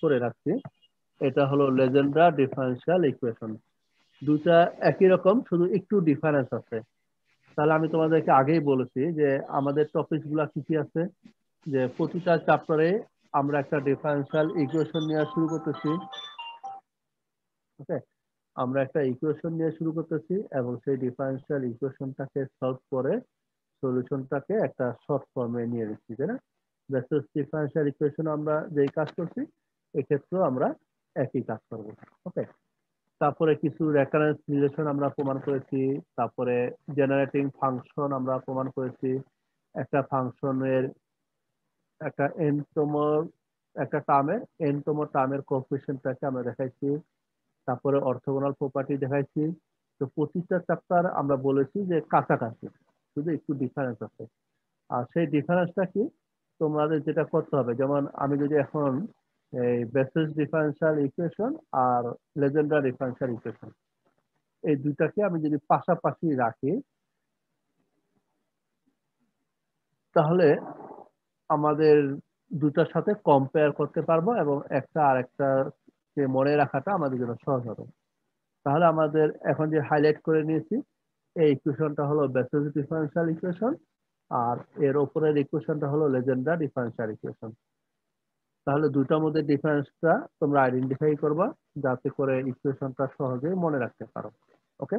করে রাখছি, এটা হলো লেজেন্ডার ডিফারেনশিয়াল ইকুয়েশন। দুটা একই রকম, শুধু একটু ডিফারেন্স আছে। তাহলে আমি তোমাদেরকে আগেই বলেছি যে আমাদের টপিক গুলা কি কি আছে, যে প্রতিটা চ্যাপ্টারে আমরা একটা ডিফারেনশিয়াল ইকুয়েশন নিয়ে শুরু করতেছি। ওকে, আমরা একটা ইকুয়েশন নিয়ে শুরু করতেছি এবং সেই ডিফারেনশিয়াল ইকুয়েশনটাকে সলভ করে সলিউশনটাকে একটা শর্ট ফর্মে নিয়ে নিচ্ছি, তাই না? বেসিস ডিফারেনশিয়াল ইকুয়েশন আমরা যেই কাজ করছি, এক্ষেত্রেও আমরা একই কাজ করব। ওকে, তারপরে কিছু রেকারেন্স রিলেশন আমরা প্রমাণ করেছি, তারপরে জেনারেটিং ফাংশন আমরা প্রমাণ করেছি, একটা ফাংশনের একটা এনতম একটা টার্মের কোএফিসিয়েন্টটাকে আমরা দেখাইছি, তারপরে অর্থোগোনাল প্রপার্টি দেখাইছি। তো প্রতিটা চ্যাপ্টার আমরা বলেছি যে কাছাকাছি, শুধু একটু ডিফারেন্স আছে। আর সেই ডিফারেন্সটা কি তোমাদের যেটা করতে হবে, যেমন আমি যদি এখন এই বেসিস ডিফারেনশিয়াল ইকুয়েশন আর লেজেন্ডার ডিফারেনশিয়াল ইকুয়েশন এই দুটাকে আমি যদি পাশাপাশি রাখি, তাহলে আমাদের দুটার সাথে কম্পেয়ার করতে পারবো এবং একটা আরেকটা কে মনে রাখাটা আমাদের জন্য সহজ হবে। তাহলে আমাদের এখন যে হাইলাইট করে নিয়েছি, এই ইকুয়েশনটা হলো বেসেল ডিফারেনশিয়াল ইকুয়েশন, আর এর উপরের ইকুয়েশনটা হলো লেজেন্ডার ডিফারেনশিয়াল ইকুয়েশন। তাহলে দুটার মধ্যে ডিফারেন্সটা তোমরা আইডেন্টিফাই করবা, যাতে করে ইকুয়েশনটা সহজে মনে রাখতে পারো। ওকে,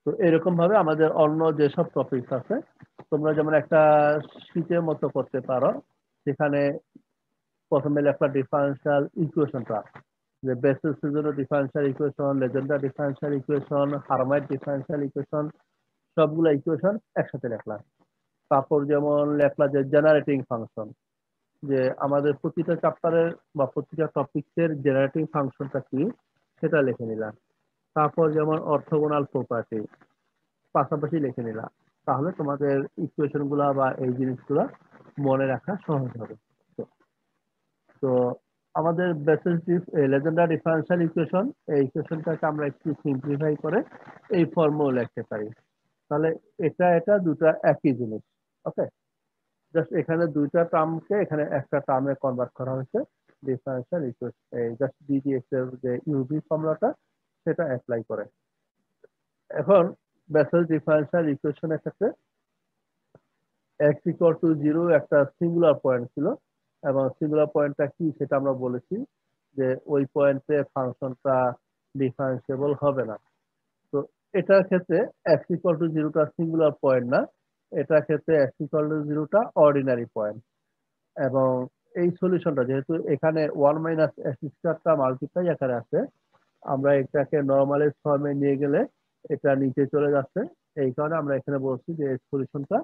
তো এরকম ভাবে আমাদের অন্য যেসব টপিক আছে, তোমরা যেমন একটা শীটের মতো করতে পারো, সেখানে প্রথমে লেখা ডিফারেনশিয়াল ইকুয়েশনটা, যে বেসিসের জন্য differential equation, Legendre differential equation, Hermite differential equation, সবগুলো ইকুয়েশন একসাথে লেখলাম। তারপর যেমন লেখলা যে জেনারেটিং ফাংশন, যে আমাদের প্রতিটা চ্যাপ্টারের বা প্রতিটা টপিকের জেনারেটিং ফাংশনটা কি সেটা লিখে নিলাম। তারপর যেমন অর্থোগোনাল প্রপার্টি পাশাপাশি লিখে নিলাম, তাহলে তোমাদের ইকুয়েশন গুলা বা এই জিনিসগুলা মনে রাখা সহজ হবে। তো আমাদের বেসিস লেজেন্ডার ডিফারেনশিয়াল ইকুয়েশন, এই ইকুয়েশনটাকে আমরা একটু সিম্পলিফাই করে এই ফর্মুলা লিখতে পারি। তাহলে এটা দুটো একই জিনিস। ওকে, জাস্ট এখানে দুইটা টার্মকে এখানে একটা টার্মে কনভার্ট করা হয়েছে। ডিফারেনশিয়াল ইকুয়েশন এই জাস্ট ডিডিএক্স এর যে ইউভি ফর্মুলাটা সেটা অ্যাপ্লাই করে। এখন বেসেল ডিফারেনশিয়াল ইকুয়েশনের ক্ষেত্রে x ইকুয়াল টু 0 একটা সিঙ্গুলার পয়েন্ট ছিল, এবং সিঙ্গুলার পয়েন্টটা কি সেটা আমরা বলেছি যে ওই পয়েন্টে ফাংশনটা ডিফারেন্সিয়েবল হবে না। তো এটার ক্ষেত্রে x ইকুয়াল টু 0টা সিঙ্গুলার পয়েন্ট না, এটার ক্ষেত্রে x ইকুয়াল টু 0টা অর্ডিনারি পয়েন্ট। এবং এই সলিউশনটা যেহেতু এখানে 1 মাইনাস x স্কয়ারটা মাল্টিপ্লাই আকারে আছে, আমরা এটাকে নরমালাইজ ফর্মে নিয়ে গেলে এটা নিচে চলে যাচ্ছে। এই কারণে আমরা এখানে বলছি যে এই সলিউশনটা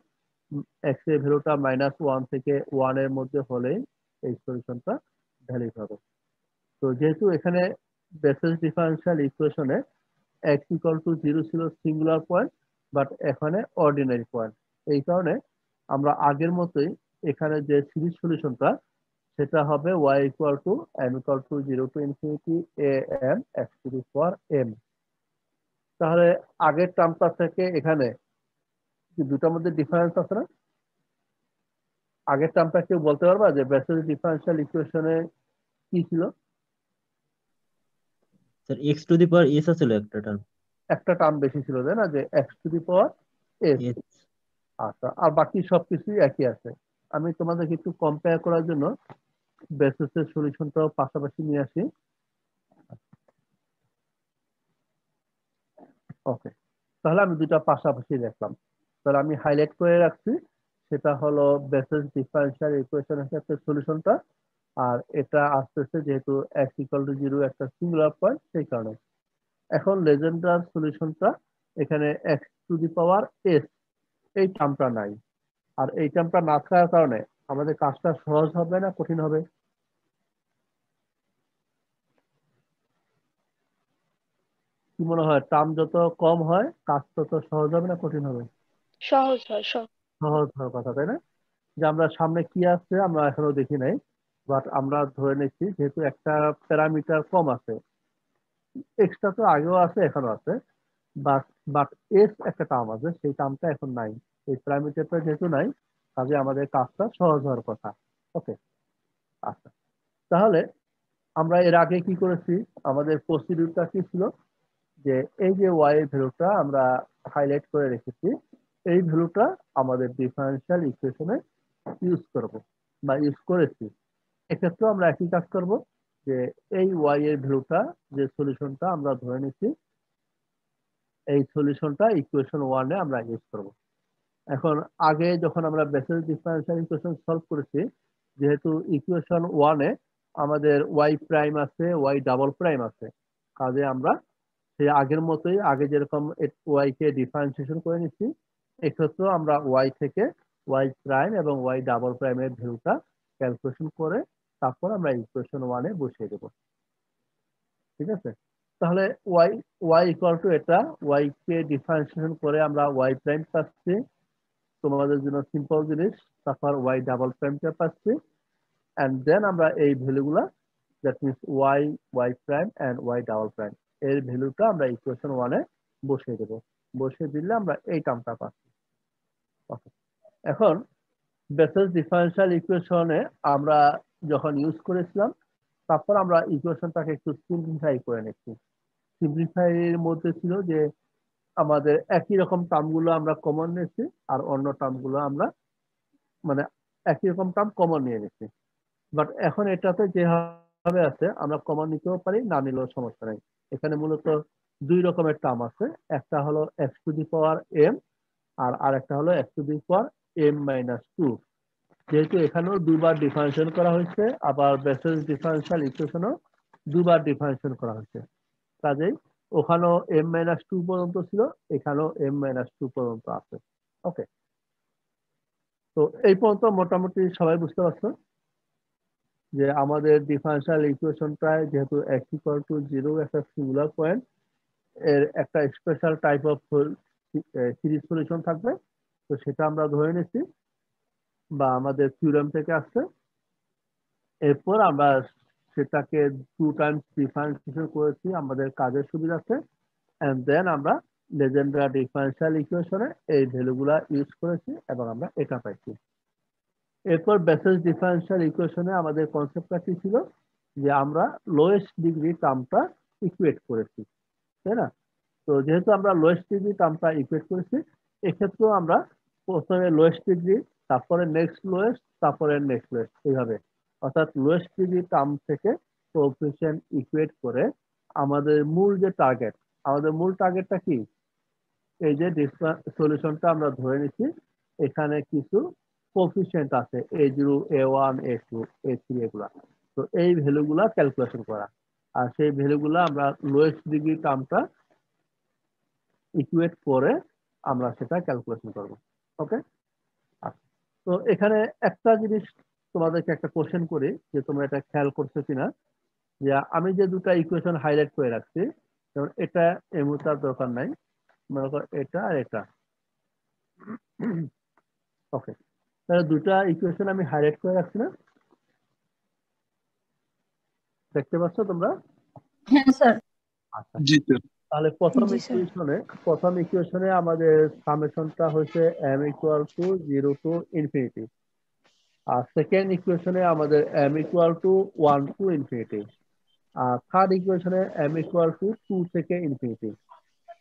এক্স এর ভ্যালুটা -1 থেকে 1 এর মধ্যে হলেই এই সলিউশনটা ভ্যালিড হবে। তো যেহেতু এখানে বেসিস ডিফারেনশিয়াল ইকুয়েশনে x ইকুয়াল টু 0 ছিল সিঙ্গুলার পয়েন্ট, বাট এখানে অর্ডিনারি পয়েন্ট, এই কারণে আমরা আগের মতোই এখানে যে সিরিজ সলিউশনটা সেটা হবে y equal to m equal to 0 to infinity a n x to the power m। তাহলে আগের টার্মটা থেকে এখানে দুটার মধ্যে ডিফারেন্স আছে না? আগের টার্মটা কেউ বলতে পারবা যে বেসেল ডিফারেনশিয়াল ইকুয়েশনে কি ছিল? Sir x to the power S আছিল একটা টার্ম। একটা টার্ম বেশি ছিল, তাই না, যে x to the power S. S. আচ্ছা, আর বাকি সবকিছুই একই আছে। আমি তোমাদেরকে একটু কম্পেয়ার করার জন্য বেসিসের সলিউশনটাও পাশাপাশি নিয়ে আসি। ওকে, তাহলে আমি দুটা পাশাপাশি দেখলাম। তাহলে আমি হাইলাইট করে রাখছি, সেটা হলো বেসিস ডিফারেনশিয়াল ইকুয়েশনের ক্ষেত্রে সলিউশনটা। আর এটা আসতেছে যেহেতু x ইকুয়াল টু 0 একটা সিঙ্গুলার পয়েন্ট, সেই কারণে। এখন লেজেন্ডার সলিউশনটা এখানে x to the power s এই টার্মটা নাই। আর এই টার্মটা না থাকার কারণে আমাদের কাজটা সহজ হবে না কঠিন হবে? কি মনে হয়, টার্ম যত কম হয় কাজ তত সহজ হবে না কঠিন হবে? সহজ হয়, সহজ। সহজ হওয়ার কথা, তাই না? যে আমরা সামনে কি আসছে আমরা এখনো দেখি নাই, বাট আমরা ধরে নিচ্ছি যেহেতু একটা প্যারামিটার কম আছে, এক্সট্রা তো আগেও আছে এখনো আছে, বাট বাট এস একটা টার্ম আছে, সেই টার্মটা এখন নাই। এই প্যারামিটারটা যেহেতু নাই, কাজে আমাদের কাজটা সহজ হওয়ার কথা। ওকে, আচ্ছা, তাহলে আমরা এর আগে কি করেছি, আমাদের প্রসিডিউরটা কি ছিল, যে এই যে ওয়াই এর ভ্যালুটা আমরা হাইলাইট করে রেখেছি, এই ভ্যালুটা আমাদের ডিফারেনশিয়াল ইকুয়েশনে ইউজ করব বা ইউজ করেছি। এক্ষেত্রে আমরা একই কাজ করব, যে এই ওয়াই এর ভ্যালুটা, যে সলিউশনটা আমরা ধরে নিচ্ছি, এই সলিউশনটা ইকুয়েশন 1 এ আমরা ইউজ করব। এখন আগে যখন আমরা বেসেল ডিফারেনশিয়াল ইকুয়েশন সলভ করেছি, যেহেতু ইকুয়েশন 1 এ আমাদের ওয়াই প্রাইম আছে, ওয়াই ডাবল প্রাইম আছে, কাজে আমরা সেই আগের মতোই, আগে যেরকম ওয়াই কে ডিফারেন্সিয়েশন করে নিচ্ছি, এক্ষেত্রেও আমরা ওয়াই থেকে ওয়াই প্রাইম এবং ওয়াই ডাবল প্রাইমের ভ্যালুটা ক্যালকুলেশন করে তারপর আমরা ইকুয়েশন 1 এ বসিয়ে দেব। ঠিক আছে? তাহলে ওয়াই ওয়াই ইকুয়াল টু এটা, ওয়াই কে ডিফারেন্সিয়েশন করে আমরা ওয়াই প্রাইম পাচ্ছি, তোমাদের জন্য সিম্পল জিনিস, তারপর ওয়াই ডাবল প্রাইমটা পাচ্ছি, এন্ড দেন আমরা এই ভ্যালুগুলা, that means y, y prime and y double prime, এর ভ্যালুটা আমরা ইকুয়েশন 1 এ বসিয়ে দেব। বসিয়ে দিলে আমরা এই টার্মটা পাচ্ছি। এখন বেসেল ডিফারেনশিয়াল ইকুয়েশনে আমরা যখন ইউজ করেছিলাম, তারপর আমরা ইকুয়েশনটাকে একটু সিম্পলিফাই করে নিচ্ছি। সিম্পলিফাই এর মধ্যে ছিল যে আমাদের একই রকম টার্মগুলো আমরা কমন নিয়েছি, আর অন্য টার্মগুলো আমরা মানে একই রকম টার্ম কমন নিয়ে নিচ্ছি। বাট এখন এটাতে যেভাবে আছে আমরা কমন নিতেও পারি, না নিলেও সমস্যা নেই। এখানে মূলত দুই রকমের টার্ম আছে, একটা হলো x to the power m, আর আরেকটা হলো x to the power m minus two. যেহেতু এখানেও দুবার ডিফারেন্সিয়েশন করা হয়েছে, আবার বেসেল ডিফারেনশিয়াল ইকুয়েশনও দুবার ডিফারেন্সিয়েশন করা হয়েছে, কাজেই ওখানেও এম মাইনাস টু পর্যন্ত ছিল, এখানেও এম মাইনাস টু পর্যন্ত আছে। ওকে, তো এই পর্যন্ত মোটামুটি সবাই বুঝতে পারছো যে আমাদের ডিফারেনশিয়াল ইকুয়েশনটায় যেহেতু x ইকুয়াল টু 0 একটা সিঙ্গুলার পয়েন্ট, এর একটা special type of series solution থাকবে, তো সেটা আমরা ধরে নিচ্ছি বা আমাদের থিওরেম থেকে আসছে। এরপর আমরা সেটাকে 2 টাইমস ডিফারেন্সিয়েশন করেছি আমাদের কাজের সুবিধার্থে, এন্ড দেন আমরা লেজেন্ডার ডিফারেনশিয়াল ইকুয়েশনে এই ভ্যালুগুলা ইউজ করেছি এবং আমরা এটা পাইছি। এরপর বেসেল ডিফারেনশিয়াল ইকুয়েশনে আমাদের কনসেপ্টটা কি ছিল, যে আমরা লোয়েস্ট ডিগ্রি টার্মটা ইকুয়েট করেছি, তাই না? তো যেহেতু আমরা লোয়েস্ট ডিগ্রি টার্মটা ইকুয়েট করেছি, এক্ষেত্রেও আমরা প্রথমে লোয়েস্ট ডিগ্রি, তারপরে নেক্সট লোয়েস্ট, তারপরে নেক্সট লোয়েস্ট, এইভাবে, অর্থাৎ লোয়েস্ট ডিগ্রি টার্ম থেকে কোএফিসিয়েন্ট ইকুয়েট করে আমাদের মূল যে টার্গেট, আমাদের মূল টার্গেটটা কি, এই যে সলিউশনটা আমরা ধরে নিচ্ছি, এখানে কিছু কোএফিসিয়েন্ট আছে a0, a1, a2, a3 এগুলা, তো এই ভ্যালুগুলা ক্যালকুলেশন করা, আর সেই ভ্যালুগুলা আমরা লোয়েস্ট ডিগ্রি টার্মটা ইকুয়েট করে আমরা সেটা ক্যালকুলেশন করব। ওকে, তো এখানে একটা জিনিস তোমাদেরকে একটা কোশ্চেন করি, যে তোমরা এটা খেয়াল করছো কিনা, যে আমি যে দুটা ইকুয়েশন হাইলাইট করে রাখছি, যেমন এটা এই মুহূর্তে আর দরকার নাই, মনে করো এটা আর এটা। ওকে, তাহলে দুটা ইকুয়েশন আমি হাইলাইট করে রাখছি না, দেখতে পাচ্ছ তোমরা? হ্যাঁ স্যার। আচ্ছা, জি স্যার। তাহলে প্রথম ইকুয়েশনে আমাদের সামেশনটা হচ্ছে m equal to 0 to infinity, আর সেকেন্ড ইকুয়েশনে আমাদের m equal to 1 to infinity, আর থার্ড ইকুয়েশনে m ইকুয়াল টু 2 থেকে ইনফিনিটি।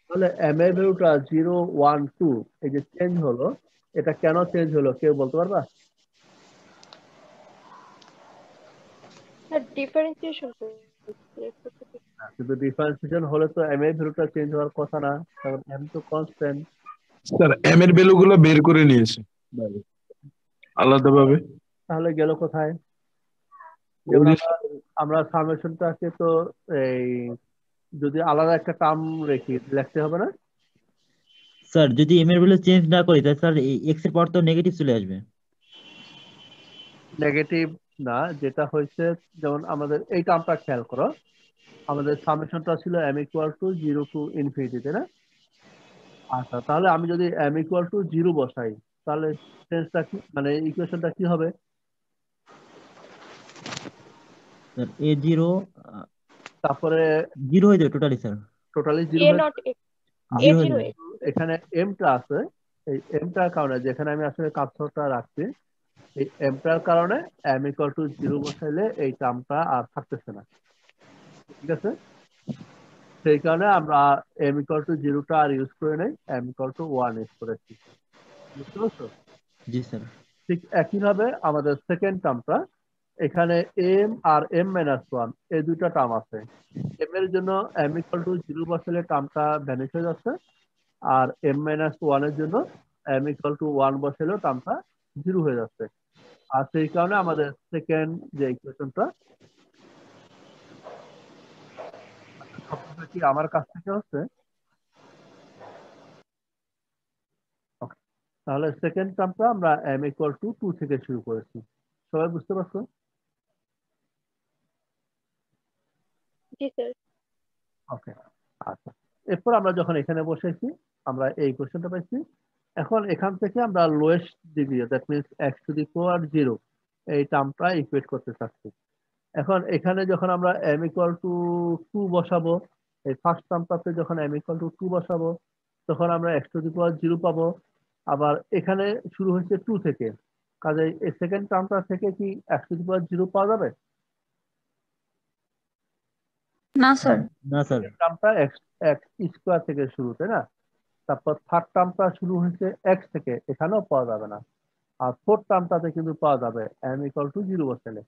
তাহলে m এর ভ্যালুটা 0, 1, 2 এই যে চেঞ্জ হলো, এটা কেন চেঞ্জ হলো কেউ বলতে পারবা? স্যার ডিফারেন্সিয়েশন কিন্তু ডিফারেন্সিয়েশন হলে তো m এর ভ্যালুটা চেঞ্জ হওয়ার কথা না, কারণ m তো কনস্ট্যান্ট। স্যার এম এর ভ্যালু গুলো বের করে নিয়েছে আলাদাভাবে। তাহলে গেল কোথায়? যেমন আমরা সামেশনটাকে তো এই যদি আলাদা একটা টার্ম রেখি লিখতে হবে না? স্যার যদি এম এর ভ্যালু চেঞ্জ না করি তাহলে স্যার এই এক্স এর পাওয়ার তো নেগেটিভ চলে আসবে। নেগেটিভ না, যেটা হয়েছে, যেমন আমাদের এই টার্মটা খেয়াল করো, আমাদের সামেশনটা ছিল m equal to 0 to infinity, তাই না? আচ্ছা, তাহলে আমি যদি m ইকুয়াল টু 0 বসাই, তাহলে সেন্সটা কি, মানে ইকুয়েশনটা কি হবে? স্যার এ জিরো তারপরে জিরো হয়ে যাবে টোটালি স্যার। টোটালি 0 এ হয়ে নট এ জিরো হয়ে জিরো যাবে। এখানে এমটা আছে, এই এমটার কারণে যেখানে আমি আসলে কার্সরটা রাখছি, এই এমটার কারণে m ইকুয়াল টু 0 বসাইলে এই টার্মটা আর থাকতেছে না, ঠিক আছে? সেই কারণে আমরা m ইকুয়াল টু 0টা আর ইউজ করে নেই, m ইকুয়াল টু 1 ইউজ করেছি। বুঝতে পারছো? জি স্যার। ঠিক একইভাবে আমাদের সেকেন্ড টার্মটা, এখানে m আর m মাইনাস 1 এই দুইটা টার্ম আছে। m এর জন্য m ইকুয়াল টু 0 বসাইলে টার্মটা ভ্যানিশ হয়ে যাচ্ছে, আর m মাইনাস 1 এর জন্য m ইকুয়াল টু 1 বসাইলেও টার্মটা 0 হয়ে যাচ্ছে। আর সেই কারণে আমাদের সেকেন্ড যে ইকুয়েশনটা, শব্দটা কি আমার কাছ থেকে হচ্ছে? Okay. তাহলে সেকেন্ড টার্মটা আমরা m ইকুয়াল টু 2 থেকে শুরু করেছি। সবাই বুঝতে পারছো? জি স্যার। ওকে, আচ্ছা। এরপর আমরা যখন এখানে বসেছি, আমরা এই কোশ্চেনটা পাইছি। এখন এখান থেকে আমরা lowest degree, that means x to the power 0 এই টার্মটা ইকুয়েট করতে চাচ্ছি। এখন এখানে যখন আমরা m ইকুয়াল টু 2 বসাবো, এই ফার্স্ট টার্মটাতে যখন m ইকুয়াল টু 2 বসাবো, তখন আমরা x টু দি পাওয়ার 0 পাবো। আবার এখানে শুরু হচ্ছে 2 থেকে, কাজে এই সেকেন্ড টার্মটা থেকে কি x টু দি পাওয়ার 0 পাওয়া যাবে? না স্যার। না স্যার। সেকেন্ড টার্মটা x স্কোয়ার থেকে শুরু, তাই না? তারপর থার্ড টার্মটা শুরু হয়েছে x থেকে, এখানেও পাওয়া যাবে না। আর ফোর্থ টার্মটাতে কিন্তু পাওয়া যাবে m ইকুয়াল টু 0 বসালে।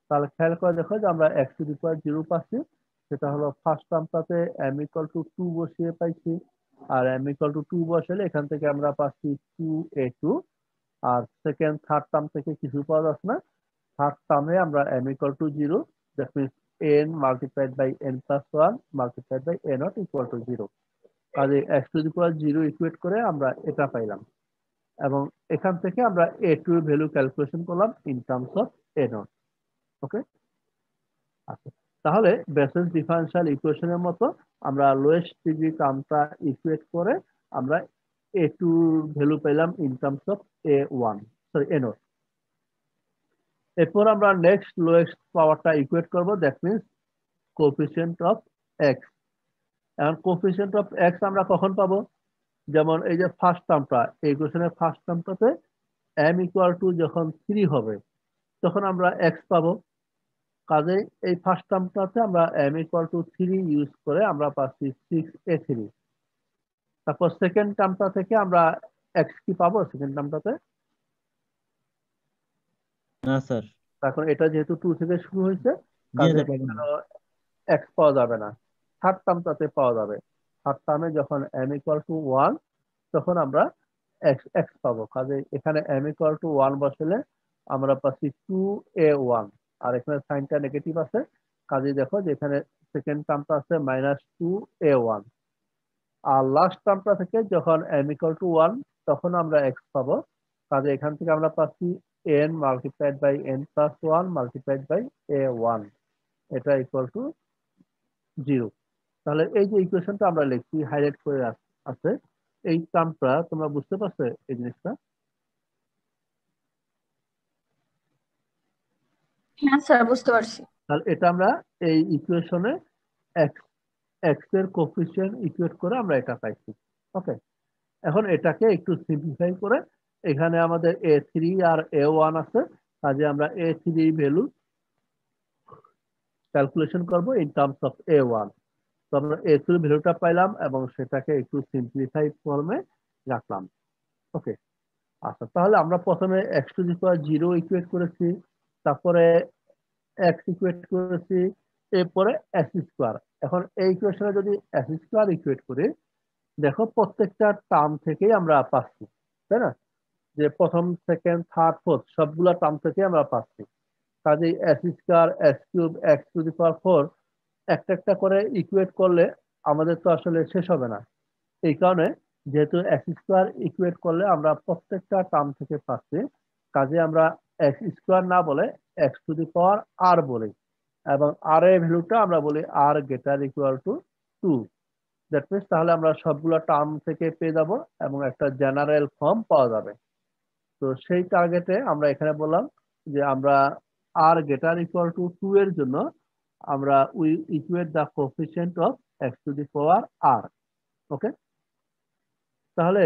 তাহলে খেয়াল করে দেখো যে আমরা x টু দি পাওয়ার 0 পাচ্ছি, সেটা হলো ফার্স্ট টার্মটাতে m ইকুয়াল টু 2 বসিয়ে পাইছি, আর m ইকুয়াল টু 2 বসালে এখান থেকে আমরা পাচ্ছি 2a2। আর সেকেন্ড থার্ড টার্ম থেকে কিছু পাওয়া যাচ্ছে না, থার্ড টার্মে আমরা m equal to 0, that means n multiplied by n plus 1 multiplied by a not equal to 0। কাজে x to the power 0 equate করে আমরা এটা পাইলাম, এবং এখান থেকে আমরা a2 এর ভ্যালু ক্যালকুলেশন করলাম in terms of a nought. Okay, আচ্ছা। তাহলে বেসেল ডিফারেনশিয়াল ইকুয়েশনের মতো আমরা লোয়েস্ট ডিগ্রি টার্মটা ইকুয়েট করে আমরা a2 ভ্যালু পেলাম in terms of a1, sorry a not. এরপর আমরা নেক্সট লোয়েস্ট পাওয়ারটা ইকুয়েট করব, that means coefficient of x। এখন কোএফিসিয়েন্ট অফ x আমরা কখন পাবো? যেমন এই যে ফার্স্ট টার্মটা, এই ইকুয়েশনের ফার্স্ট টার্মটাতে m ইকুয়াল টু যখন 3 হবে, তখন আমরা x পাবো। কাজে এই ফার্স্ট টার্মটাতে আমরা m ইকুয়াল টু 3 ইউজ করে আমরা পাচ্ছি 6a3। তারপর সেকেন্ড টার্মটা থেকে আমরা x কি পাবো সেকেন্ড টার্মটাতে? না স্যার। এখন এটা যেহেতু 2 থেকে শুরু হয়েছে, জি কাজে স্যার, পাবেন না। x পাওয়া যাবে না। থার্ড টার্মটাতে পাওয়া যাবে। থার্ড টার্মে যখন m ইকুয়াল টু 1, তখন আমরা x পাবো। কাজে এখানে m ইকুয়াল টু 1 বসালে আমরা পাচ্ছি 2a1, আর এখানে সাইনটা নেগেটিভ আছে, কাজে দেখো যে এখানে সেকেন্ড টার্মটা আছে -2a1। আর লাস্ট টার্মটা থেকে যখন m ইকুয়াল টু 1, তখন আমরা x পাবো। কাজে এখান থেকে আমরা পাচ্ছি n multiplied by n plus 1 multiplied by a1, এটা ইকুয়াল টু 0। তাহলে এই যে ইকুয়েশনটা আমরা লিখছি হাইলাইট করে আছে, এই টার্মটা তোমরা বুঝতে পারছো এই জিনিসটা? হ্যাঁ স্যার, বুঝতে পারছি। তাহলে এটা আমরা এই ইকুয়েশনে x এর কোএফিসিয়েন্ট ইকুয়েট করে আমরা এটা পাইছি। ওকে, এখন এটাকে একটু সিম্পলিফাই করে এখানে আমাদের a3 আর a1 আছে, কাজে আমরা a3 ভ্যালু ক্যালকুলেশন করব ইন টার্মস অফ a1। তো আমরা a3 ভ্যালুটা পাইলাম এবং সেটাকে একটু সিম্পলিফাই ফর্মে রাখলাম। ওকে, আচ্ছা। তাহলে আমরা প্রথমে x to the power 0 equate করেছি, তারপরে x ইকুয়েট করেছি, এরপরে s স্কয়ার। এখন এই ইকুয়েশনে যদি s স্কয়ার ইকুয়েট করি, দেখো প্রত্যেকটা টার্ম থেকেই আমরা পাচ্ছি, তাই না? যে প্রথম সেকেন্ড থার্ড ফোর্থ সবগুলা টার্ম থেকে আমরা পাচ্ছি। কাজেই s square, s cube, x to the power 4 একটা একটা করে ইকুয়েট করলে আমাদের তো আসলে শেষ হবে না। এই কারণে যেহেতু x স্কয়ার ইকুয়েট করলে আমরা প্রত্যেকটা টার্ম থেকে পাচ্ছি, কাজে আমরা x স্কয়ার না বলে x to the power r বলি, এবং r এর ভ্যালুটা আমরা বলি r greater equal to 2। That means তাহলে আমরা সবগুলো টার্ম থেকে পেয়ে যাব এবং একটা জেনারেল ফর্ম পাওয়া যাবে। তো সেই টার্গেটে আমরা এখানে বললাম যে আমরা r গ্রেটার ইকুয়াল টু 2 এর জন্য আমরা we equate the coefficient of x to the power r। Okay, তাহলে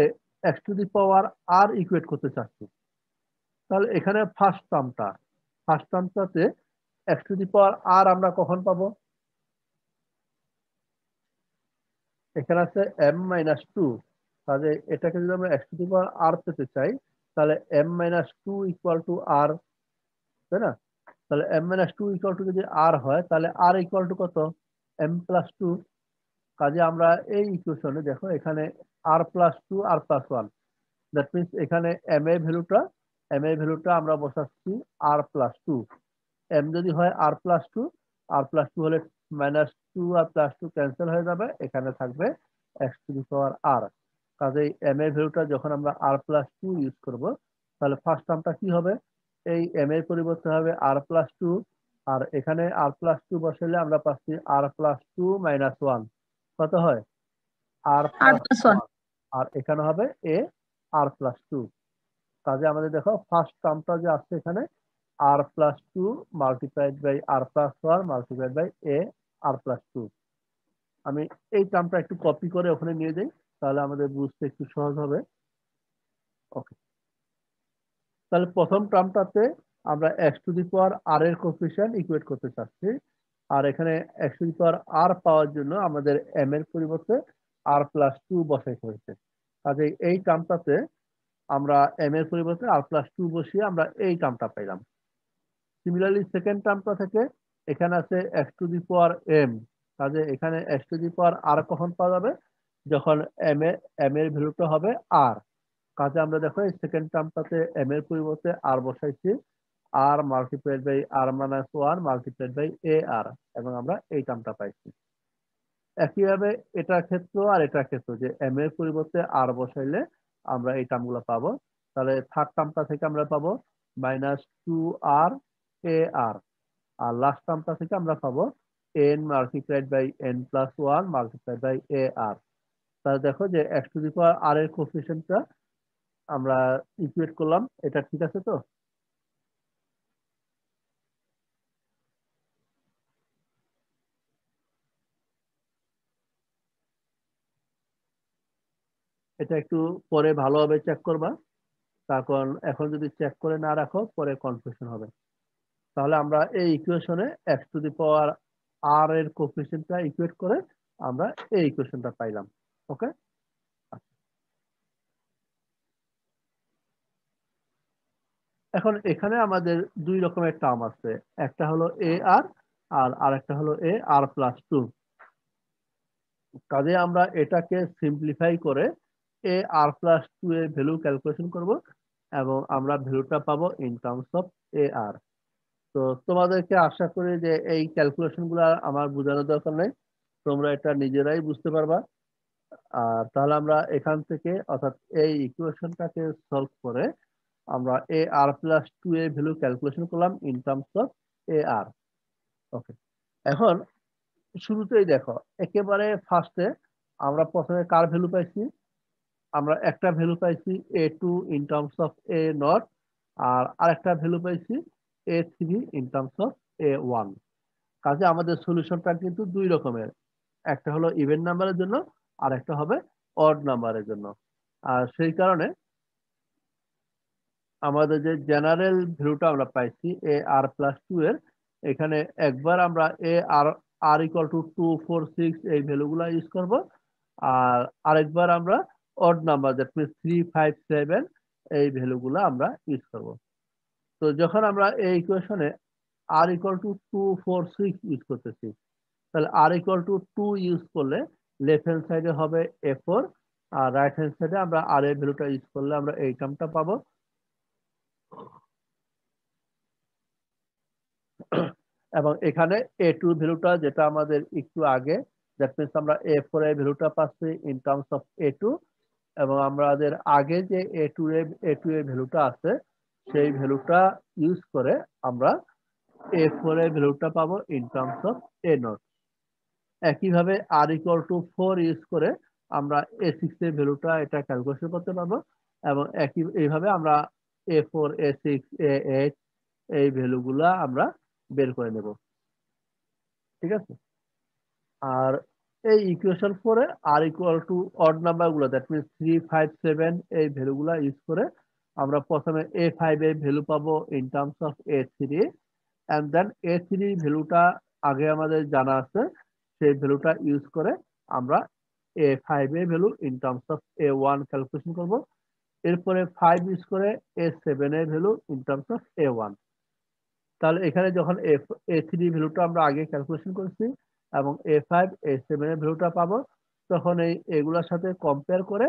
x to the power r equate করতে চাচ্ছি। তাহলে এখানে ফার্স্ট টার্মটাতে x to the power r আমরা কখন পাবো? এখানে আছে m মাইনাস টু, তাহলে এটাকে যদি আমরা x to the power r পেতে চাই তাহলে m minus two equal to r, তাই না? তাহলে m minus two equal to যদি r হয় তাহলে r ইকুয়াল টু কত? m plus two. কাজে আমরা এই ইকুয়েশনে দেখো এখানে r plus two r plus one, that means এখানে m এর ভ্যালুটা আমরা বসাচ্ছি r প্লাস টু। m যদি হয় r প্লাস টু হলে মাইনাস টু আর প্লাস টু ক্যান্সেল হয়ে যাবে, এখানে থাকবে x to the power r। কাজেই m এর ভ্যালুটা যখন আমরা r প্লাস টু ইউজ করবো তাহলে ফার্স্ট টার্মটা কি হবে? এই m এর পরিবর্তে হবে r প্লাস টু, আর এখানে r প্লাস টু বসাইলে আমরা পাচ্ছি r plus two minus one. কত হয়? r r plus plus 1 one. আর এখানে হবে a r প্লাস টু। কাজে আমাদের দেখো ফার্স্ট টার্মটা যে আসছে এখানে r plus two multiplied by r plus one multiplied by a r plus two. আমি এই টার্মটা একটু কপি করে ওখানে নিয়ে যাই, তাহলে আমাদের বুঝতে একটু সহজ হবে। ওকে, তাহলে প্রথম টার্মটাতে আমরা x to the power r এর কোএফিসিয়েন্ট ইকুয়েট করতে চাচ্ছি, আর এখানে x to the power r পাওয়ার জন্য আমাদের m এর পরিবর্তে r প্লাস টু বসাইতে হয়েছে। কাজে এই টার্মটাতে আমরা m এর পরিবর্তে r প্লাস টু বসিয়ে আমরা এই টার্মটা পাইলাম। সিমিলারলি সেকেন্ড টার্মটা থেকে এখানে আছে x to the power m, কাজে এখানে x to the power r কখন পাওয়া যাবে? যখন m এর ভ্যালুটা হবে r। কাজে আমরা দেখো এই সেকেন্ড টার্মটাতে m এর পরিবর্তে r বসাইছি, r multiplied by r minus one multiplied by ar, এবং আমরা এই টার্মটা পাইছি। একইভাবে এটার ক্ষেত্র আর এটার ক্ষেত্র, যে m এর পরিবর্তে r বসাইলে আমরা এই টার্মগুলো পাবো। তাহলে থার্ড টার্মটা থেকে আমরা পাবো মাইনাস টু আর ar, আর লাস্ট টার্মটা থেকে আমরা পাবো n multiplied by n plus one multiplied by ar। তাহলে দেখো যে x to the power r এর কোএফিসিয়েন্টটা আমরা ইকুয়েট করলাম, এটা ঠিক আছে তো? এটা একটু পরে ভালোভাবে চেক করবা, তার কারণ এখন যদি চেক করে না রাখো পরে কনফিউশন হবে। তাহলে আমরা এই ইকুয়েশনে x to the power r এর কোএফিসিয়েন্টটা ইকুয়েট করে আমরা এই ইকুয়েশনটা পাইলাম। ওকে, এখন এখানে আমাদের দুই রকমের টার্ম আছে, একটা হলো ar আর আরেকটা হলো ar প্লাস টু। কাজে আমরা এটাকে সিম্পলিফাই করে ar প্লাস টু এর ভ্যালু ক্যালকুলেশন করব, এবং আমরা ভ্যালুটা পাবো ইন টার্মস অফ ar। তো তোমাদেরকে আশা করি যে এই ক্যালকুলেশন গুলো আমার বোঝানোর দরকার নেই, তোমরা এটা নিজেরাই বুঝতে পারবা। আর তাহলে আমরা এখান থেকে অর্থাৎ এই ইকুয়েশনটাকে সলভ করে আমরা ar প্লাস টু এর ভ্যালু ক্যালকুলেশন করলাম ইন টার্মস অফ ar। ওকে, এখন শুরুতেই দেখো একেবারে ফার্স্টে আমরা প্রথমে কার ভ্যালু পাইছি? আমরা একটা ভ্যালু পাইছি a2 in terms of a nought, আর আরেকটা ভ্যালু পাইছি a3 in terms of a1। কাজে আমাদের সলিউশনটা কিন্তু দুই রকমের, একটা হলো ইভেন নাম্বারের জন্য আর একটা হবে অড নাম্বারের জন্য। আর সেই কারণে আমাদের যে জেনারেল ভ্যালুটা আমরা পাইছি ar প্লাস টু এর, এখানে একবার আমরা ar ইকুয়াল টু 246 এই ভ্যালুগুলো ইউজ করব, আর আরেকবার আমরা অড নাম্বার দ্যাট মিনস 357 এই ভ্যালুগুলো আমরা ইউজ করব। তো যখন আমরা এই ইকুয়েশনে r ইকুয়াল টু 246 ইউজ করতেছি, তাহলে r ইকুয়াল টু 2 ইউজ করলে লেফট হ্যান্ড সাইডে হবে a4, আর রাইট হ্যান্ড সাইডে আমরা r এর ভ্যালুটা ইউজ করলে আমরা এই টার্মটা পাবো। এবং এখানে a2 ভ্যালুটা যেটা আমাদের একটু আগে, দ্যাট মিনস আমরা a4 এর ভ্যালুটা পাচ্ছি ইন টার্মস অফ a2, এবং আমাদের আগে যে a2 এর ভ্যালুটা আছে সেই ভ্যালুটা ইউজ করে আমরা a4 এর ভ্যালুটা পাবো in terms of a not. একইভাবে r ইকুয়াল টু 4 ইউজ করে আমরা a6 এর ভ্যালুটা এটা ক্যালকুলেশন করতে পারবো, এবং এইভাবে আমরা a4 a6 a8 এই ভ্যালুগুলা আমরা বের করে নেব। ঠিক আছে, আর এই ইকুয়েশন 4 এ r equal two odd number গুলো দ্যাট মিনস 357 এই ভ্যালুগুলা ইউজ করে আমরা প্রথমে A5 এর ভ্যালু পাবো in terms of A3 and then A3 ভ্যালুটা আগে আমাদের জানা আছে, সেই ভ্যালুটা ইউজ করে আমরা A5 এর value in terms of A1 calculation করব। এরপরে 5 ইউজ করে A7 এর value in terms of A1। তাহলে এখানে যখন A3 ভ্যালুটা আমরা আগে ক্যালকুলেশন করেছি এবং A5 A7 এর ভ্যালুটা পাবো, তখন এগুলোর সাথে কম্পেয়ার করে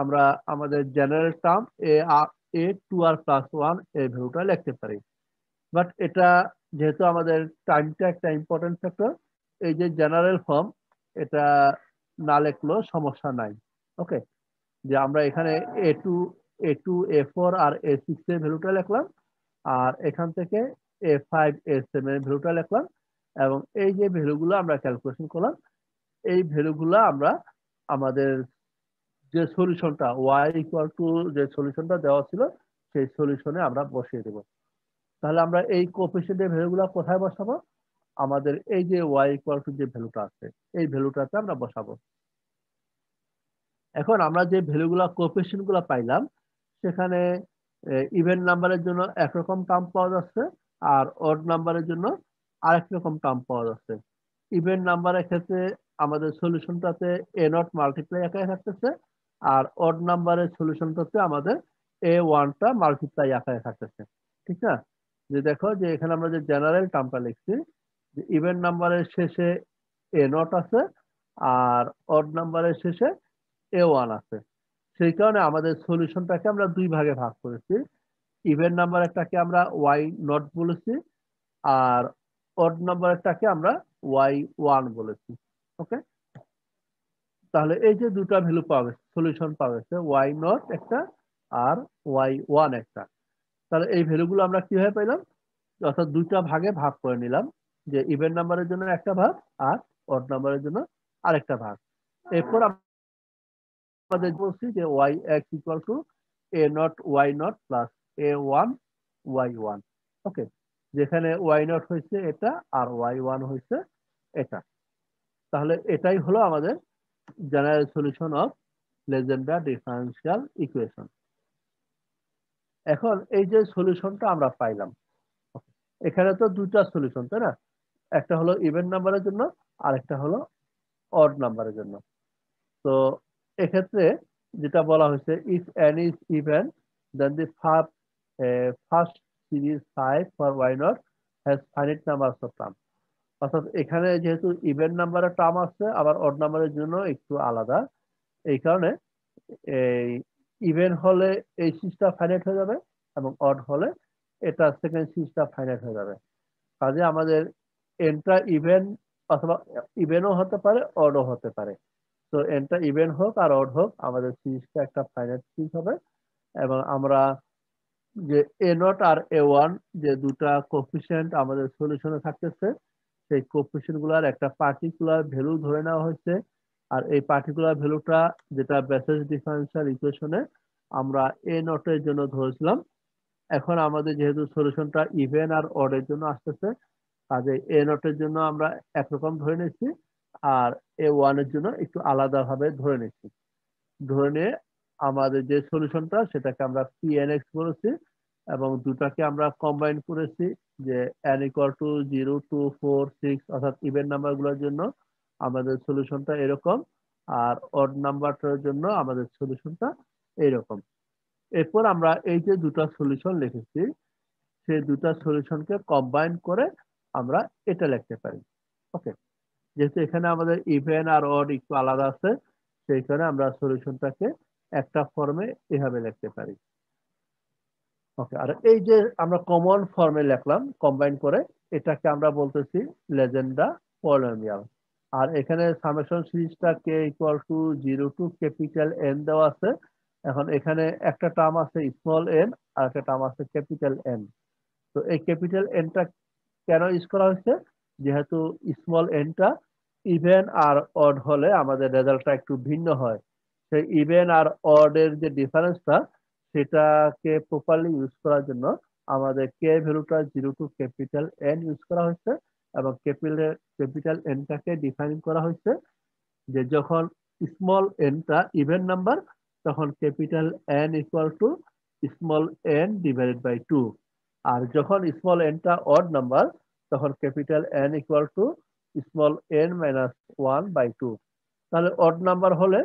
আমরা আমাদের জেনারেল টার্ম A2R প্লাস 1 এর ভ্যালুটা লিখতে পারি। বাট এটা যেহেতু আমাদের টাইমটা একটা ইম্পর্টেন্ট ফ্যাক্টর, এই যে জেনারেল ফর্ম এটা না লিখলেও সমস্যা নাই। ওকে, যে আমরা এখানে A2 A4 আর A6 এর ভ্যালুটা লিখলাম, আর এখান থেকে A5 A7 এর ভ্যালুটা লিখলাম, এবং এই যে ভ্যালুগুলো আমরা ক্যালকুলেশন করলাম, এই ভ্যালুগুলো আমরা আমাদের যে সলিউশনটা y ইকুয়াল টু যে সলিউশনটা দেওয়া ছিল সেই সলিউশনে আমরা বসিয়ে দেব। তাহলে আমরা এই কোএফিসিয়েন্টের ভ্যালুগুলো কোথায় বসাবো? আমাদের এই যে y ইকুয়াল টু যে ভ্যালুটা আছে এই ভ্যালুটাতে আমরা বসাবো। এখন আমরা যে ভ্যালুগুলো কোএফিসিয়েন্ট গুলো পাইলাম, সেখানে ইভেন নাম্বারের জন্য একরকম টার্ম পাওয়া যাচ্ছে আর অড নাম্বারের জন্য আরেক রকম টার্ম পাওয়া যাচ্ছে। ইভেন নাম্বারের ক্ষেত্রে আমাদের সলিউশনটাতে A0 মাল্টিপ্লাই একাই থাকতেছে, আর অড নাম্বারের সলিউশনটাতে আমাদের A1টা মাল্টিপ্লাই আকারে থাকতেছে। ঠিক না? যে দেখো যে এখানে আমরা যে জেনারেল টার্মটা লিখছি, যে ইভেন নাম্বারের শেষে A0 আছে আর অড নাম্বারের শেষে A1 আছে। সেই কারণে আমাদের সলিউশনটাকে আমরা দুই ভাগে ভাগ করেছি। ইভেন নাম্বারটাকে আমরা y0 বলেছি আর অড নাম্বারটাকে আমরা y1 বলেছি। ওকে, তাহলে এই যে দুটো ভ্যালু পাওয়া গেছে, সলিউশন পাওয়া গেছে, y0 একটা আর y1 একটা। তাহলে এই ভ্যালুগুলো আমরা কিভাবে পেলাম? অর্থাৎ দুইটা ভাগে ভাগ করে নিলাম, যে ইভেন নাম্বারের জন্য একটা ভাগ আর অড নাম্বারের জন্য আরেকটা ভাগ। এরপর আমাদের বলছি যে y(x) equal to A0 y0 plus A1 y1। ওকে, যেখানে y0 হয়েছে এটা আর y1 হয়েছে এটা। তাহলে এটাই হলো আমাদের general solution of Legendre differential equation. এখন এই যে সলিউশনটা আমরা পাইলাম, এখানে তো দুটা সলিউশন, তাই না? একটা হলো ইভেন নাম্বারের জন্য আর একটা হলো অড নাম্বারের জন্য। তো এক্ষেত্রে যেটা বলা হয়েছে, if n is even then the first series 5 for y0 has finite numbers of term। অর্থাৎ এখানে যেহেতু ইভেন নাম্বারের টার্ম আছে, আবার অড নাম্বারের জন্য একটু আলাদা, এই কারণে এই ইভেন হলে এই সিরিজটা ফাইনাইট হয়ে যাবে এবং অড হলে এটা সেকেন্ড সিরিজটা ফাইনাইট হয়ে যাবে। কাজে আমাদের এনটা ইভেন অথবা ইভেনও হতে পারে অডও হতে পারে। তো এনটা ইভেন হোক আর অড হোক, আমাদের সিরিজটা একটা ফাইনাইট সিরিজ হবে। এবং আমরা যে A0 আর A1 যে দুটা কোএফিসিয়েন্ট আমাদের সলিউশনে থাকতেছে, সেই কোএফিসিয়েন্ট গুলার একটা পার্টিকুলার ভ্যালু ধরে নেওয়া হয়েছে। আর এই পার্টিকুলার ভ্যালুটা যেটা বেসিস ডিফারেনশিয়াল ইকুয়েশনে আমরা A0 এর জন্য ধরেছিলাম। এখন আমাদের যেহেতু সলিউশনটা ইভেন আর অড এর জন্য আসতেছে, কাজে A0 এর জন্য আমরা একরকম ধরে নিচ্ছি আর A1 এর জন্য একটু আলাদা ভাবে ধরে নিচ্ছি। ধরে নিয়ে আমাদের যে সলিউশনটা সেটাকে আমরা Pnx বলেছি এবং দুটাকে আমরা কম্বাইন করেছি, যে n ইকুয়াল টু 0 2 4 6 অর্থাৎ ইভেন নাম্বারগুলোর জন্য আমাদের সলিউশনটা এরকম, আর অড নাম্বারটার জন্য আমাদের সলিউশনটা এইরকম। এরপর আমরা এই যে দুটো সলিউশন লিখেছি, সেই দুটো সলিউশনকে কম্বাইন করে আমরা এটা লিখতে পারি। ওকে, যেহেতু এখানে আমাদের ইভেন আর অড একটু আলাদা আছে, সেই কারণে আমরা সলিউশনটাকে একটা ফর্মে এভাবে লিখতে পারি। ওকে, আর এই যে আমরা কমন ফর্মে লিখলাম কম্বাইন করে, এটাকে আমরা বলতেছি লেজেন্ডা পলিনোমিয়াল। আর এখানে সামেশন সিরিজটা k equal to 0 to capital N দেওয়া আছে। এখন এখানে একটা টার্ম আছে স্মল n আর একটা টার্ম আছে ক্যাপিটাল N। তো এই ক্যাপিটাল Nটা কেন ইউজ করা হয়েছে? যেহেতু স্মল nটা ইভেন আর অড হলে আমাদের রেজাল্টটা একটু ভিন্ন হয়। সেই ইভেন আর অড এর যে ডিফারেন্সটা, সেটাকে প্রপারলি ইউজ করার জন্য আমাদের কে ভ্যালুটা 0 টু ক্যাপিটাল N ইউজ করা হয়েছে এবং ক্যাপিটাল Nটাকে ডিফাইন করা হয়েছে যে যখন স্মল nটা ইভেন নাম্বার, তখন capital N equal to small n divided by 2। আর যখন স্মল এনটা অড নাম্বার তখন capital N equal to small n minus 1/2। তাহলে অড নাম্বার হলে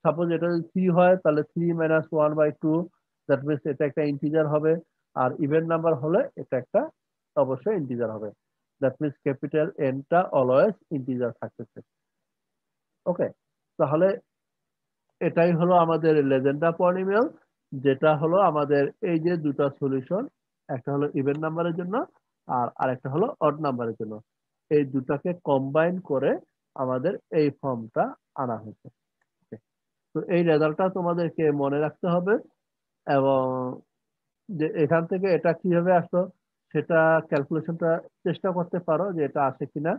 সাপোজ এটা যদি 3 হয় তাহলে 3 মাইনাস 1/2, দ্যাট মিনস এটা একটা ইন্টিজার হবে। আর ইভেন নাম্বার হলে এটা একটা অবশ্যই ইন্টিজার হবে, দ্যাট মিনস ক্যাপিটাল এনটা অলওয়েজ ইন্টিজার থাকতেছে। ওকে, তাহলে এটাই হলো আমাদের লেজেন্ডা পলিনোমিয়াল, যেটা হলো আমাদের এই যে দুটো সলিউশন, একটা হলো ইভেন নাম্বারের জন্য আর আরেকটা হলো অড নাম্বারের জন্য। এই দুটাকে কম্বাইন করে আমাদের এই ফর্মটা আনা হয়েছে। তো এই রেজাল্টটা তোমাদেরকে মনে রাখতে হবে, এবং যে এখান থেকে এটা কিভাবে আসলো সেটা ক্যালকুলেশনটা চেষ্টা করতে পারো যে এটা আসে কিনা,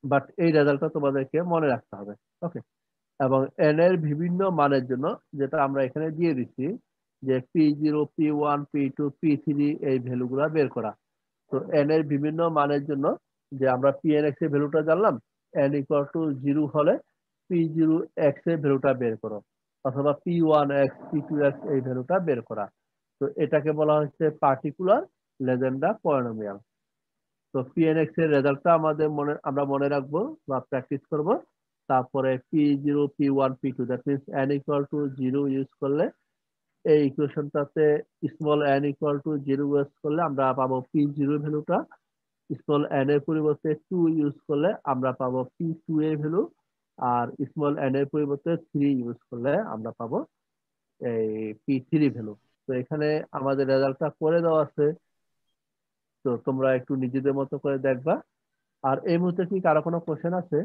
বাট এই রেজাল্টটা তোমাদেরকে মনে রাখতে হবে। ওকে, এবং এন এর বিভিন্ন মানের জন্য যেটা আমরা এখানে দিয়ে দিচ্ছি যে P0, P1, P2, P3 এই ভ্যালুগুলা বের করা। তো এন এর বিভিন্ন মানের জন্য যে আমরা Pnx এর ভ্যালুটা জানলাম, n ইকুয়াল টু 0 হলে P0x এর ভ্যালুটা বের করো, অথবা P1x, P2x এই ভ্যালুটা বের করা। তো এটাকে বলা হচ্ছে পার্টিকুলার লেজেন্ডা পলিনোমিয়াল। তো Pnx এর রেজাল্টটা আমরা মনে রাখবো বা প্র্যাকটিস করব। তারপরে P0, P1, P2 that means n equal to 0 use করলে এই ইকুয়েশনটাতে small n equal to 0 use করলে আমরা পাবো P0 ভ্যালুটা, স্মল n এর পরিবর্তে 2 ইউজ করলে আমরা পাবো P2 এর ভ্যালু, আর স্মল n এর পরিবর্তে 3 ইউজ করলে আমরা পাবো এই P3 ভ্যালু। তো এখানে আমাদের রেজাল্টটা করে দেওয়া আছে, তো তোমরা একটু নিজেদের মতো করে দেখবা। আর এই মুহূর্তে কি কারো কোনো কোশ্চেন আছে?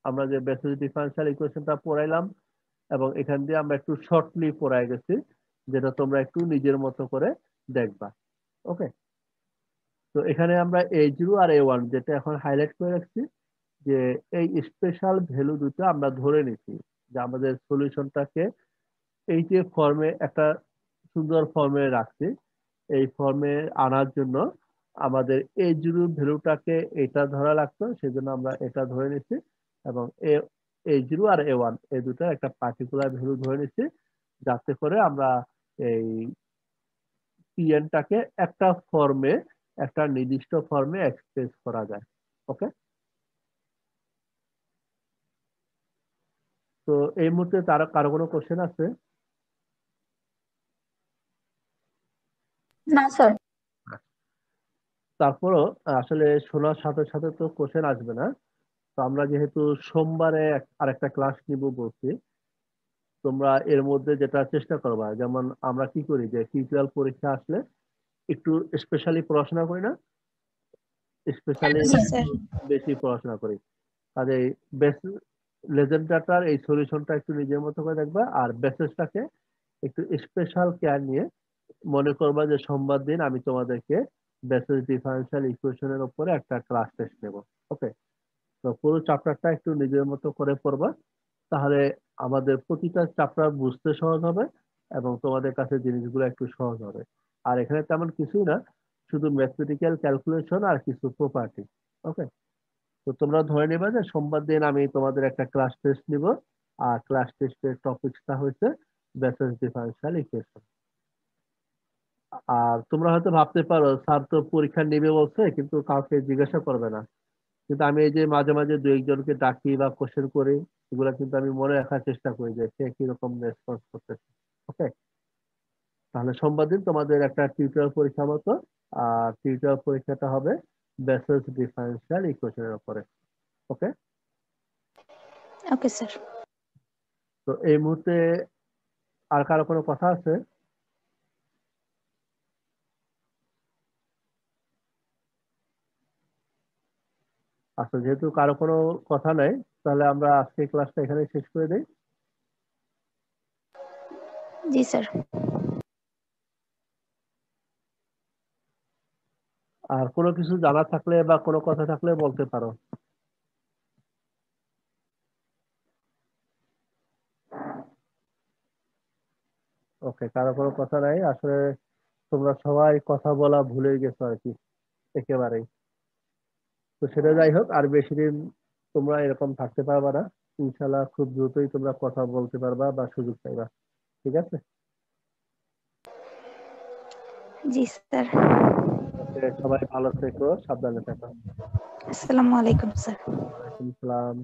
আমরা যে বেসিস ডিফারেনশিয়াল ইকুয়েশনটা পড়াইলাম এবং এখান দিয়ে আমরা একটু শর্টলি পড়াই গেছি, যেটা তোমরা একটু নিজের মতো করে দেখবা। ওকে, তো এখানে আমরা A0 আর A1 যেটা এখন হাইলাইট করে রাখছি, যে এই স্পেশাল ভ্যালু দুটো আমরা ধরে নিছি যে আমাদের সলিউশনটাকে এই যে ফর্মে একটা সুন্দর ফর্মে রাখছি, এই ফর্মে আনার জন্য আমাদের A0 ভ্যালুটাকে এটা ধরা লাগতো, সেজন্য আমরা এটা ধরে নিচ্ছি, এবং A0 আর A1 এই দুটো একটা পার্টিকুলার ভ্যালু ধরে নিচ্ছি, যাতে করে আমরা এই পিএনটাকে একটা ফর্মে, একটা নির্দিষ্ট ফর্মে এক্সপ্রেস করা যায়। ওকে, তো এই মুহূর্তে তার কারো কোনো কোশ্চেন আছে? না স্যার। তারপরও আসলে শোনার সাথে সাথে তো কোশ্চেন আসবে না। তো আমরা যেহেতু সোমবারে আরেকটা ক্লাস নিব বলছি, তোমরা এর মধ্যে যেটা চেষ্টা করবা, যেমন আমরা কি করি যে টিউটোরিয়াল পরীক্ষা আসলে একটু স্পেশালি পড়াশোনা করি না, স্পেশালি জি স্যার। বেশি পড়াশোনা করি। কাজে বেস লেজেন্ডাটার এই সলিউশনটা একটু নিজের মতো করে দেখবা, আর বেসেসটাকে একটু স্পেশাল কেয়ার নিয়ে মনে করবা যে সোমবার দিন আমি তোমাদেরকে বেসিস ডিফারেনশিয়াল ইকুয়েশনের উপরে একটা ক্লাস টেস্ট নেব। ওকে, তো পুরো চ্যাপ্টারটা একটু নিজের মতো করে পড়বা, তাহলে আমাদের প্রতিটা চ্যাপ্টার বুঝতে সহজ হবে এবং তোমাদের কাছে জিনিসগুলো একটু সহজ হবে। আর এখানে তেমন কিছুই না, শুধু ম্যাথমেটিক্যাল ক্যালকুলেশন আর কিছু প্রপার্টি। ওকে, তো তোমরা ধরে নেবা যে সোমবার দিন আমি তোমাদের একটা ক্লাস টেস্ট নিব, আর ক্লাস টেস্টের টপিকসটা হচ্ছে বেসিস ডিফারেনশিয়াল ইকুয়েশন। আর তোমরা হয়তো ভাবতে পারো স্যার তো পরীক্ষা নেবে বলছে কিন্তু কাউকে জিজ্ঞাসা করবে না, কিন্তু আমি এই যে মাঝে মাঝে দু একজনকে ডাকি বা কোশ্চেন করি, এগুলা কিন্তু আমি মনে রাখার চেষ্টা করি যে সে কিরকম রেসপন্স করতেছে। ওকে, তাহলে সোমবার দিন তোমাদের একটা টিউটোরিয়াল পরীক্ষা মতো, আর টিউটোরিয়াল পরীক্ষাটা হবে বেসিস ডিফারেনশিয়াল ইকুয়েশনের উপরে। ওকে, ওকে স্যার। তো এই মুহূর্তে আর কারো কোনো কথা আছে? আচ্ছা, যেহেতু কারো কোনো কথা নাই, তাহলে আমরা আজকে ক্লাসটা এখানে শেষ করে দিই। জি স্যার। আর কোনো কিছু জানা থাকলে বা কোনো কথা থাকলে বলতে পারো। ওকে, কারো কোনো কথা নাই আসলে, তোমরা সবাই কথা বলা ভুলে গেছো আর কি, একেবারেই। তো সেটা যাই হোক, আর বেশি দিন তোমরা এরকম থাকতে পারবা না, ইনশাল্লাহ খুব দ্রুতই তোমরা কথা বলতে পারবা বা সুযোগ পাইবা। ঠিক আছে? জি স্যার। ওকে, সবাই ভালো থেকো, সাবধানে থেকো। আসসালামু আলাইকুম স্যার। ওয়ালাইকুম আসসালাম।